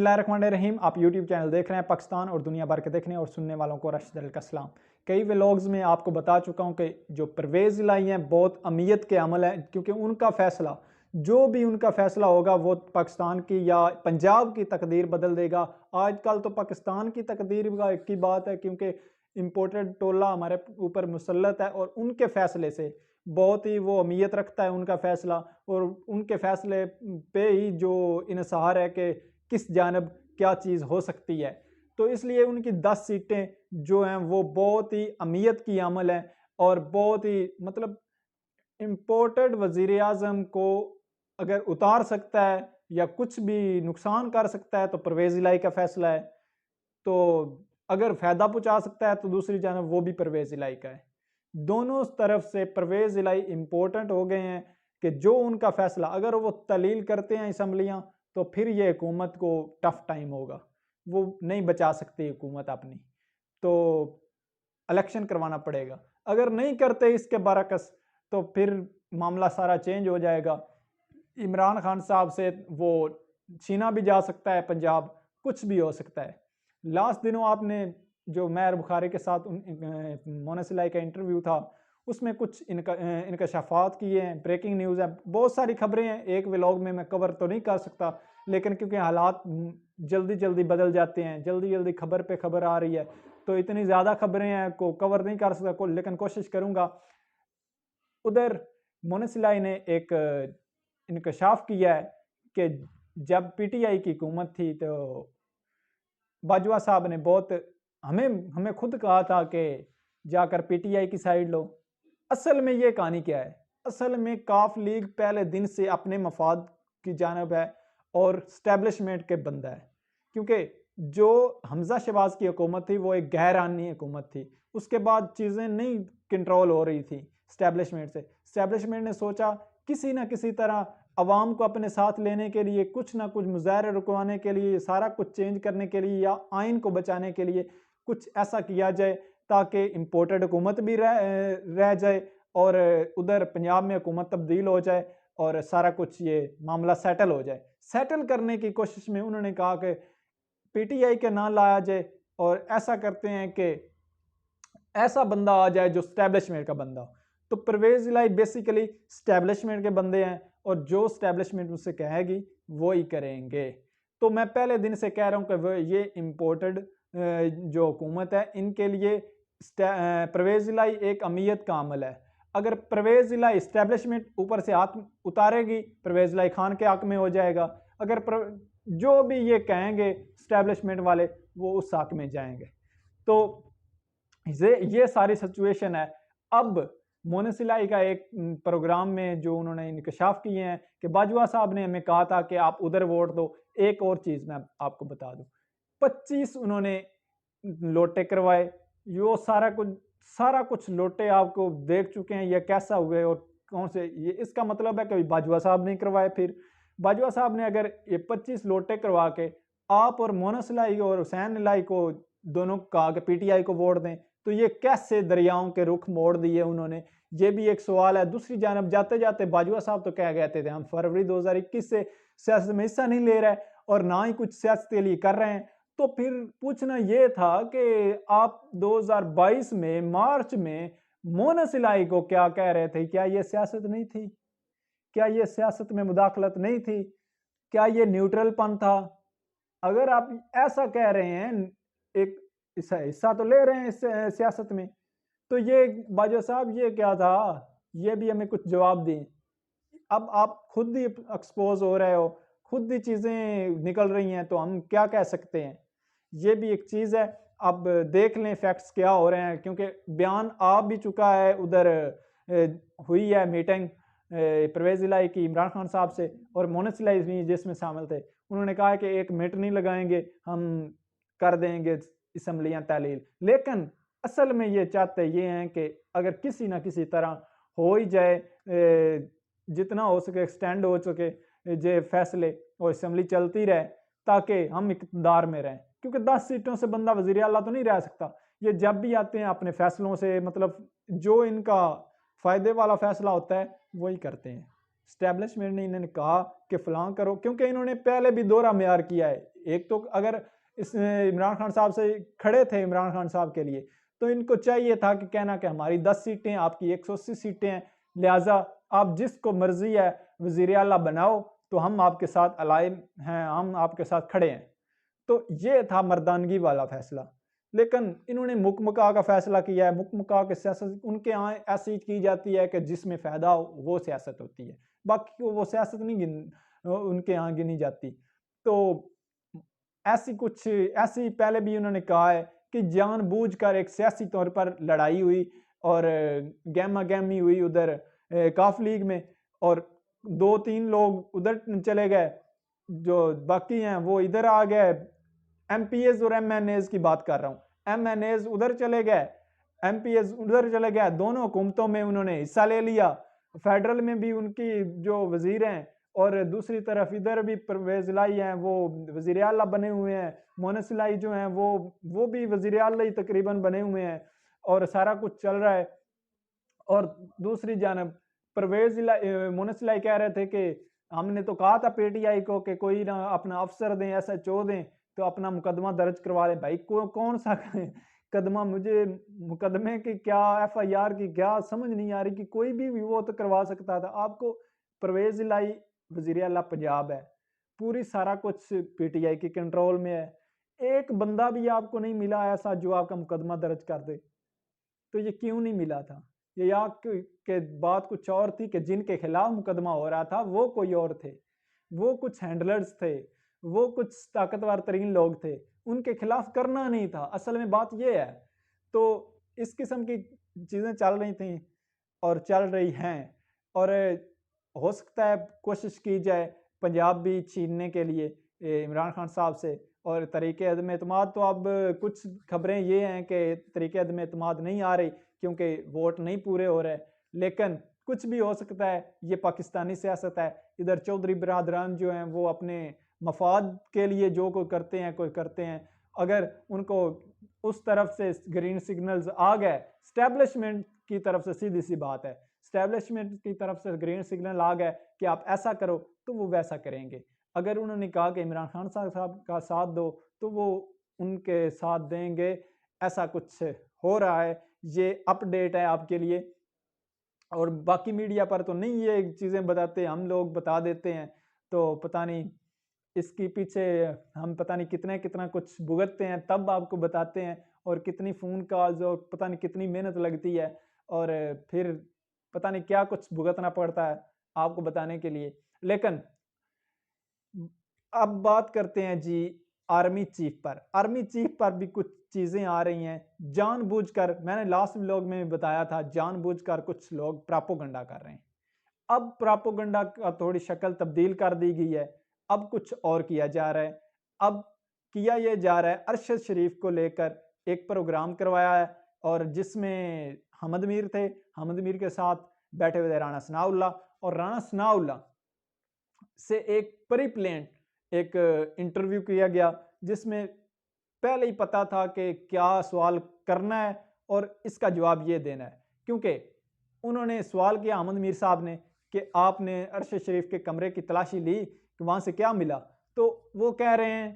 बिस्मिल्लाहिर्रहमानिर्रहीम। आप YouTube channel देख रहे हैं पाकिस्तान और दुनिया भर के देखने और सुनने वालों को राशिद का सलाम। कई व्लॉग्स में आपको बता चुका हूं कि जो परवेज़ इलाही हैं बहुत अहमियत के अमल है, क्योंकि उनका फ़ैसला, जो भी उनका फ़ैसला होगा वो पाकिस्तान की या पंजाब की तकदीर बदल देगा। आजकल तो पाकिस्तान की तकदीर की बात है, क्योंकि इम्पोर्टेड टोला हमारे ऊपर मुसल्लत है और उनके फ़ैसले से बहुत ही वो अहमियत रखता है उनका फ़ैसला। और उनके फ़ैसले पे ही जो इन्हिसार है कि किस जानब क्या चीज़ हो सकती है। तो इसलिए उनकी 10 सीटें जो हैं वो बहुत ही अहमियत की अमल है और बहुत ही मतलब इम्पोर्टेड वज़ीर आज़म को अगर उतार सकता है या कुछ भी नुकसान कर सकता है तो परवेज़ इलाही का फ़ैसला है। तो अगर फ़ायदा पहुँचा सकता है तो दूसरी जानब वो भी परवेज़ इलाही का है। दोनों तरफ से परवेज़ इलाही इम्पोर्टेंट हो गए हैं कि जो उनका फ़ैसला अगर वो तलील करते हैं असम्बलियाँ, तो फिर ये हुकूमत को टफ टाइम होगा। वो नहीं बचा सकती हुकूमत अपनी। तो इलेक्शन करवाना पड़ेगा। अगर नहीं करते इसके बरअक्स तो फिर मामला सारा चेंज हो जाएगा। इमरान खान साहब से वो छीना भी जा सकता है पंजाब, कुछ भी हो सकता है। लास्ट दिनों आपने जो मेहर बुखारी के साथ मोना सिलाई का इंटरव्यू था, उसमें कुछ इनकशाफात किए हैं, ब्रेकिंग न्यूज़ है, बहुत सारी खबरें हैं। एक व्लॉग में मैं कवर तो नहीं कर सकता, लेकिन क्योंकि हालात जल्दी जल्दी बदल जाते हैं, जल्दी जल्दी खबर पे खबर आ रही है, तो इतनी ज़्यादा खबरें हैं को कवर नहीं कर सकता, लेकिन कोशिश करूँगा। उधर मोना सिलाई ने एक इंकशाफ किया है कि जब पीटीआई की हुकूमत थी तो बाजवा साहब ने बहुत हमें हमें खुद कहा था कि जाकर पीटीआई की साइड लो। असल में ये कहानी क्या है? असल में काफ लीग पहले दिन से अपने मफाद की जानब है और स्टैब्लिशमेंट के बंदा है, क्योंकि जो हमजा शहबाज की हुकूमत थी वो एक गैर आनी हुकूमत थी। उसके बाद चीज़ें नहीं कंट्रोल हो रही थी स्टैब्लिशमेंट से। स्टैब्लिशमेंट ने सोचा किसी ना किसी तरह अवाम को अपने साथ लेने के लिए, कुछ ना कुछ मुजाहरे रुकवाने के लिए, सारा कुछ चेंज करने के लिए या आइन को बचाने के लिए कुछ ऐसा किया जाए ताकि इम्पोर्टेड हुकूमत भी रह जाए और उधर पंजाब में हुकूमत तब्दील हो जाए और सारा कुछ ये मामला सेटल हो जाए। सेटल करने की कोशिश में उन्होंने कहा कि पीटीआई के ना लाया जाए और ऐसा करते हैं कि ऐसा बंदा आ जाए जो स्टैब्लिशमेंट का बंदा हो। तो परवेज़ इलाही बेसिकली स्टैब्लिशमेंट के बंदे हैं और जो स्टैब्लिशमेंट उससे कहेगी वो ही करेंगे। तो मैं पहले दिन से कह रहा हूँ कि वो ये इम्पोर्टेड जो हुकूमत है इनके लिए परवेज़ इलाही एक अहमियत का अमल है। अगर परवेज़ इलाही स्टैब्लिशमेंट ऊपर से हाथ उतारेगी, परवेज़ इलाही खान के हक में हो जाएगा। अगर जो भी ये कहेंगे स्टैब्लिशमेंट वाले वो उस हक में जाएंगे। तो ये सारी सिचुएशन है। अब मोना सिलाई का एक प्रोग्राम में जो उन्होंने इंकशाफ किए हैं कि बाजवा साहब ने हमें कहा था कि आप उधर वोट दो। एक और चीज़ मैं आपको बता दूं, 25 उन्होंने लोटे करवाए। यो सारा कुछ लोटे आपको देख चुके हैं, ये कैसा हुए और कौन से, ये इसका मतलब है कि बाजवा साहब ने करवाए। फिर बाजवा साहब ने अगर ये 25 लोटे करवा के आप और मोना सिलाई और हुसैन इलाही को दोनों कहा कि पीटीआई को वोट दें, तो ये कैसे दरियाओं के रुख मोड़ दिए उन्होंने, ये भी एक सवाल है। दूसरी जानब जाते जाते बाजवा साहब तो कह गए थे हम फरवरी 2021 से सियासत में हिस्सा नहीं ले रहे और ना ही कुछ सियासत के लिए कर रहे हैं। तो फिर पूछना ये था कि आप 2022 में मार्च में मोना सिलाई को क्या कह रहे थे? क्या ये सियासत नहीं थी? क्या ये सियासत में मुदाखलत नहीं थी? क्या ये न्यूट्रलपन था? अगर आप ऐसा कह रहे हैं, एक हिस्सा तो ले रहे हैं इस सियासत में, तो ये बाजवा साहब ये क्या था? ये भी हमें कुछ जवाब दें। अब आप खुद ही एक्सपोज हो रहे हो, खुद ही चीज़ें निकल रही हैं, तो हम क्या कह सकते हैं? ये भी एक चीज़ है। अब देख लें फैक्ट्स क्या हो रहे हैं, क्योंकि बयान आ भी चुका है। उधर हुई है मीटिंग परवेज़ इलाही की इमरान खान साहब से और मोना सिलाई भी जिसमें शामिल थे। उन्होंने कहा है कि 1 मिनट नहीं लगाएंगे, हम कर देंगे असम्बलियाँ तहलील। लेकिन असल में ये चाहते ये हैं कि अगर किसी ना किसी तरह हो ही जाए, जितना हो सके एक्सटेंड हो सके ये फैसले और असम्बली चलती रहे ताकि हम इक़्तिदार में रहें, क्योंकि 10 सीटों से बंदा वज़ीर आला तो नहीं रह सकता। ये जब भी आते हैं अपने फैसलों से, मतलब जो इनका फ़ायदे वाला फैसला होता है वही करते हैं। स्टैब्लिशमेंट ने इन्होंने कहा कि फलां करो, क्योंकि इन्होंने पहले भी दोहरा मेयार किया है। एक तो अगर इस इमरान खान साहब से खड़े थे इमरान खान साहब के लिए, तो इनको चाहिए था कि कहना कि हमारी 10 सीटें, आपकी 180 सीटें हैं, लिहाजा आप जिसको मर्जी है वजीर आला बनाओ, तो हम आपके साथ अलाइन हैं, हम आपके साथ खड़े हैं। तो ये था मर्दानगी वाला फैसला। लेकिन इन्होंने मुकमका का फैसला किया है। मुकमका की सियासत उनके यहाँ ऐसी की जाती है कि जिसमें फ़ायदा हो वो सियासत होती है, बाकी वो सियासत नहीं उनके यहाँ गिनी जाती। तो ऐसी पहले भी उन्होंने कहा है कि जानबूझकर एक सियासी तौर पर लड़ाई हुई और गहमा गहमी हुई उधर काफ लीग में, और 2-3 लोग उधर चले गए, जो बाकी हैं वो इधर आ गए। एमपीएस और एमएनएस की बात कर रहा हूँ। एमएनएस उधर चले गए, एमपीएस उधर चले गए, दोनों हुकूमतों में उन्होंने हिस्सा ले लिया। फेडरल में भी उनकी जो वजीर हैं और दूसरी तरफ इधर भी परवेज लाई हैं, वो वजीर आला बने हुए हैं। मोनस लाई जो हैं वो भी वजीर आला ही तकरीबन बने हुए हैं, और सारा कुछ चल रहा है। और दूसरी जानब परवेज मोनस लाई कह रहे थे कि हमने तो कहा था पीटीआई को कि कोई ना अपना अफसर दें, एसएचओ दें, तो अपना मुकदमा दर्ज करवा लें। भाई कौन सा कदमा, मुझे मुकदमे की क्या, एफआईआर की क्या समझ नहीं आ रही कि कोई भी वो तो करवा सकता था। आपको परवेज लाई वजीर आला पंजाब है, पूरी सारा कुछ पीटीआई के कंट्रोल में है, एक बंदा भी आपको नहीं मिला ऐसा जो आपका मुकदमा दर्ज कर दे। तो ये क्यों नहीं मिला था? ये या के बात कुछ और थी कि जिनके खिलाफ मुकदमा हो रहा था वो कोई और थे, वो कुछ हैंडलर्स थे, वो कुछ ताकतवर तरीन लोग थे, उनके खिलाफ करना नहीं था। असल में बात ये है। तो इस किस्म की चीज़ें चल रही थी और चल रही हैं, और हो सकता है कोशिश की जाए पंजाब भी छीनने के लिए इमरान खान साहब से। और तरीके अदम एतमाद तो अब कुछ खबरें ये हैं कि तरीके अदम एतमाद नहीं आ रही क्योंकि वोट नहीं पूरे हो रहे, लेकिन कुछ भी हो सकता है। ये पाकिस्तानी सियासत है। इधर चौधरी बिरादरान जो हैं वो अपने मफाद के लिए जो कोई करते हैं। अगर उनको उस तरफ से ग्रीन सिग्नल्स आ गए, स्टैब्लिशमेंट की तरफ से, सीधी सी बात है, स्टैब्लिशमेंट की तरफ से ग्रीन सिग्नल आ गए कि आप ऐसा करो, तो वो वैसा करेंगे। अगर उन्होंने कहा कि इमरान खान साहब का साथ दो, तो वो उनके साथ देंगे। ऐसा कुछ हो रहा है। ये अपडेट है आपके लिए, और बाकी मीडिया पर तो नहीं ये चीज़ें बताते, हम लोग बता देते हैं। तो पता नहीं इसके पीछे हम पता नहीं कितना कितना कुछ भुगतते हैं, तब आपको बताते हैं, और कितनी फ़ोन कॉल्स और पता नहीं कितनी मेहनत लगती है, और फिर पता नहीं क्या कुछ भुगतना पड़ता है आपको बताने के लिए। लेकिन अब बात करते हैं जी आर्मी चीफ पर। आर्मी चीफ पर भी कुछ चीज़ें आ रही हैं जानबूझकर। मैंने लास्ट व्लॉग में भी बताया था, जानबूझकर कुछ लोग प्रापोगंडा कर रहे हैं। अब प्रापोगंडा का थोड़ी शक्ल तब्दील कर दी गई है, अब कुछ और किया जा रहा है। अब किया ये जा रहा है, अरशद शरीफ को लेकर एक प्रोग्राम करवाया है, और जिसमें हमद मीर थे, हमद मीर के साथ बैठे हुए थे राणा सनाउल्लाह, और राणा सनाउल्लाह से एक प्री प्लान एक इंटरव्यू किया गया, जिसमें पहले ही पता था कि क्या सवाल करना है और इसका जवाब ये देना है। क्योंकि उन्होंने सवाल किया अहमद मीर साहब ने कि आपने अरशद शरीफ के कमरे की तलाशी ली कि वहाँ से क्या मिला, तो वो कह रहे हैं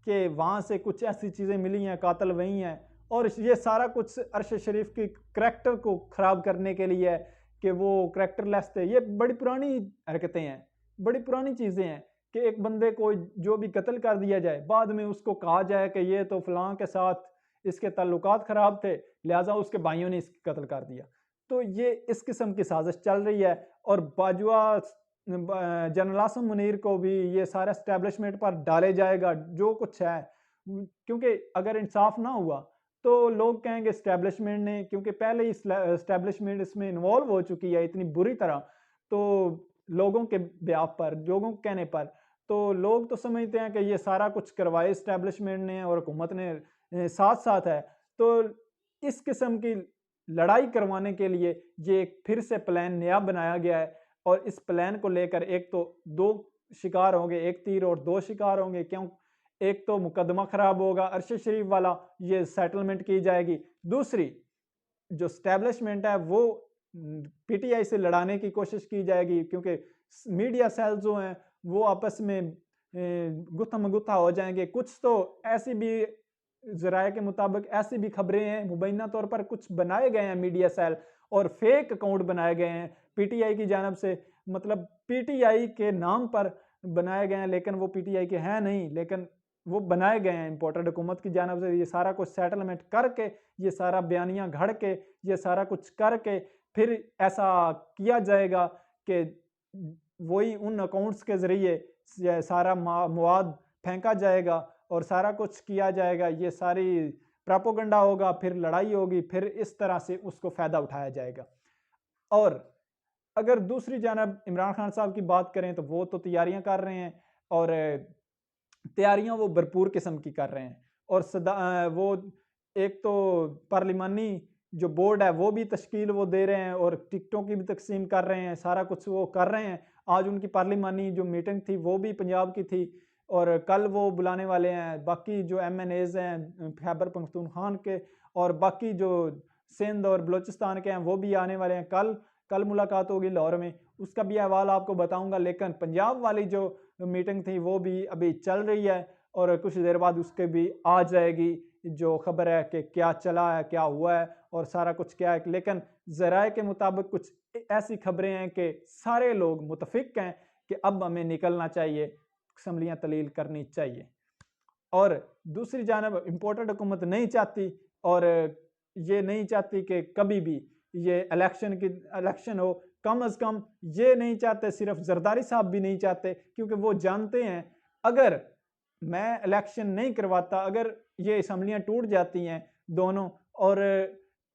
कि वहाँ से कुछ ऐसी चीज़ें मिली हैं, कातिल वही हैं, और ये सारा कुछ अरशद शरीफ के करैक्टर को ख़राब करने के लिए है कि वो करैक्टरलेस थे। ये बड़ी पुरानी हरकतें हैं, बड़ी पुरानी चीज़ें हैं कि एक बंदे को जो भी कत्ल कर दिया जाए, बाद में उसको कहा जाए कि ये तो फलां के साथ इसके ताल्लुकात ख़राब थे, लिहाजा उसके भाइयों ने इसको कत्ल कर दिया। तो ये इस किस्म की साजिश चल रही है, और बाजवा जनरल आसिम मुनीर को भी ये सारा एस्टेब्लिशमेंट पर डाले जाएगा जो कुछ है। क्योंकि अगर इंसाफ ना हुआ तो लोग कहेंगे एस्टेब्लिशमेंट ने, क्योंकि पहले ही एस्टेब्लिशमेंट इसमें इन्वॉल्व हो चुकी है इतनी बुरी तरह, तो लोगों के ब्याह पर, लोगों के कहने पर, तो लोग तो समझते हैं कि ये सारा कुछ करवाए एस्टेब्लिशमेंट ने और हुकूमत ने साथ साथ है। तो इस किस्म की लड़ाई करवाने के लिए ये एक फिर से प्लान नया बनाया गया है, और इस प्लान को लेकर एक तो दो शिकार होंगे, एक तीर और दो शिकार होंगे। क्यों? एक तो मुकदमा खराब होगा अरशद शरीफ वाला, ये सेटलमेंट की जाएगी। दूसरी जो स्टैब्लिशमेंट है वो पीटीआई से लड़ाने की कोशिश की जाएगी, क्योंकि मीडिया सेल जो हैं वो आपस में गुत्थम गुत्था हो जाएंगे। कुछ तो ऐसी भी ज़राए के मुताबिक ऐसी भी खबरें हैं, मुबैना तौर पर कुछ बनाए गए हैं मीडिया सेल और फेक अकाउंट बनाए गए हैं पीटीआई की जानब से, मतलब पीटीआई के नाम पर बनाए गए हैं, लेकिन वो पीटीआई के हैं नहीं, लेकिन वो बनाए गए हैं इम्पोर्टेड हुकूमत की जानब से। ये सारा कुछ सेटलमेंट करके, ये सारा बयानियाँ घड़ के, ये सारा कुछ करके फिर ऐसा किया जाएगा कि वही उन अकाउंट्स के ज़रिए सारा मवाद फेंका जाएगा और सारा कुछ किया जाएगा। ये सारी प्रोपेगेंडा होगा, फिर लड़ाई होगी, फिर इस तरह से उसको फ़ायदा उठाया जाएगा। और अगर दूसरी जानब इमरान खान साहब की बात करें तो वो तो तैयारियां कर रहे हैं और तैयारियां वो भरपूर किस्म की कर रहे हैं। और वो एक तो पार्लिमानी जो बोर्ड है वो भी तश्कील वो दे रहे हैं और टिकटों की भी तकसीम कर रहे हैं, सारा कुछ वो कर रहे हैं। आज उनकी पार्लिमानी जो मीटिंग थी वो भी पंजाब की थी और कल वो बुलाने वाले हैं बाकी जो MNAs हैं खैबर पख्तूनख्वा के, और बाकी जो सिंध और बलूचिस्तान के हैं वो भी आने वाले हैं। कल मुलाकात होगी लाहौर में, उसका भी अहवाल आपको बताऊंगा। लेकिन पंजाब वाली जो मीटिंग थी वो भी अभी चल रही है और कुछ देर बाद उसके भी आ जाएगी जो खबर है कि क्या चला है, क्या हुआ है और सारा कुछ क्या है। लेकिन ज़राए के मुताबिक कुछ ऐसी खबरें हैं कि सारे लोग मुतफिक हैं कि अब हमें निकलना चाहिए, असम्बलियाँ तलील करनी चाहिए। और दूसरी जानब इम्पोर्टेड हुकूमत नहीं चाहती और ये नहीं चाहती कि कभी भी ये इलेक्शन हो। कम अज़ कम ये नहीं चाहते, सिर्फ जरदारी साहब भी नहीं चाहते, क्योंकि वो जानते हैं अगर मैं इलेक्शन नहीं करवाता, अगर ये असम्बलियाँ टूट जाती हैं दोनों और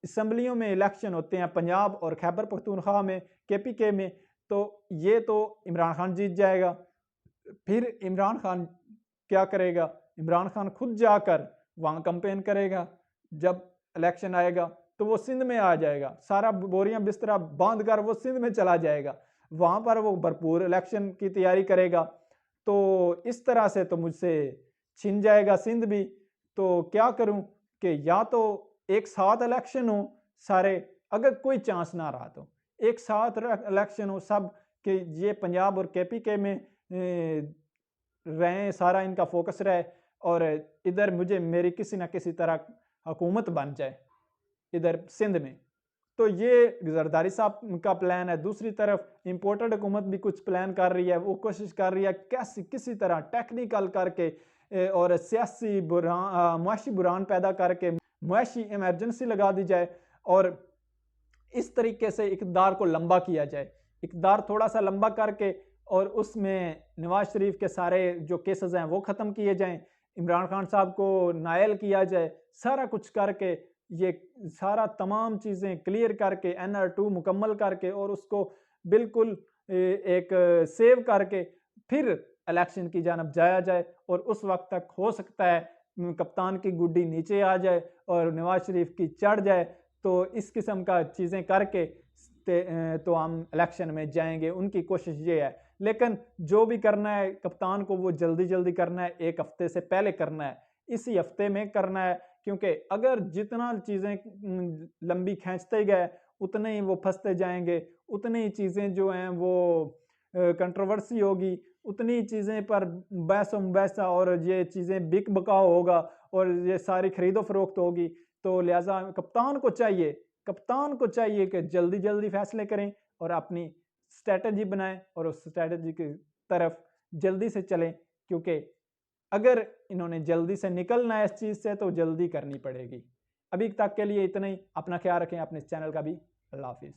असम्बलियों में इलेक्शन होते हैं पंजाब और खैबर पख्तूनख्वा में, KPK में, तो ये तो इमरान खान जीत जाएगा। फिर इमरान खान क्या करेगा? इमरान खान खुद जाकर वहाँ कैंपेन करेगा। जब इलेक्शन आएगा तो वो सिंध में आ जाएगा, सारा बोरियां बिस्तरा बांध कर वो सिंध में चला जाएगा, वहाँ पर वो भरपूर इलेक्शन की तैयारी करेगा। तो इस तरह से तो मुझसे छिन जाएगा सिंध भी। तो क्या करूं कि या तो एक साथ इलेक्शन हो सारे, अगर कोई चांस ना रहा तो एक साथ इलेक्शन हो सब, कि ये पंजाब और KPK में रहें, सारा इनका फोकस रहे और इधर मुझे मेरी किसी ना किसी तरह हुकूमत बन जाए इधर सिंध में। तो ये जरदारी साहब का प्लान है। दूसरी तरफ इम्पोर्टेड हुकूमत भी कुछ प्लान कर रही है, वो कोशिश कर रही है कैसे किसी तरह टेक्निकल करके और सियासी मुआशी बुरान पैदा करके मुआशी इमरजेंसी लगा दी जाए और इस तरीके से इक़्तिदार को लंबा किया जाए। इक़्तिदार थोड़ा सा लंबा करके और उसमें नवाज शरीफ के सारे जो केसेस हैं वो ख़त्म किए जाएं, इमरान खान साहब को नायल किया जाए, सारा कुछ करके ये सारा तमाम चीज़ें क्लियर करके NR2 मुकम्मल करके और उसको बिल्कुल एक सेव करके फिर इलेक्शन की जानब जाया जाए। और उस वक्त तक हो सकता है कप्तान की गुड्डी नीचे आ जाए और नवाज शरीफ की चढ़ जाए। तो इस किस्म का चीज़ें करके तो हम इलेक्शन में जाएंगे, उनकी कोशिश ये है। लेकिन जो भी करना है कप्तान को वो जल्दी जल्दी करना है, एक हफ्ते से पहले करना है, इसी हफ्ते में करना है, क्योंकि अगर जितना चीज़ें लंबी खींचते गए उतने ही वो फंसते जाएंगे, उतनी ही चीज़ें जो हैं वो कंट्रोवर्सी होगी, उतनी चीज़ें पर बहस मुबहसा और ये चीज़ें बिक बकाव होगा और ये सारी खरीदो फरोख्त होगी। तो लिहाजा कप्तान को चाहिए कि जल्दी जल्दी फैसले करें और अपनी स्ट्रेटजी बनाएं और उस स्ट्रेटजी की तरफ जल्दी से चलें, क्योंकि अगर इन्होंने जल्दी से निकलना है इस चीज़ से तो जल्दी करनी पड़ेगी। अभी तक के लिए इतना ही। अपना ख्याल रखें, अपने चैनल का भी। अल्लाह हाफिज़।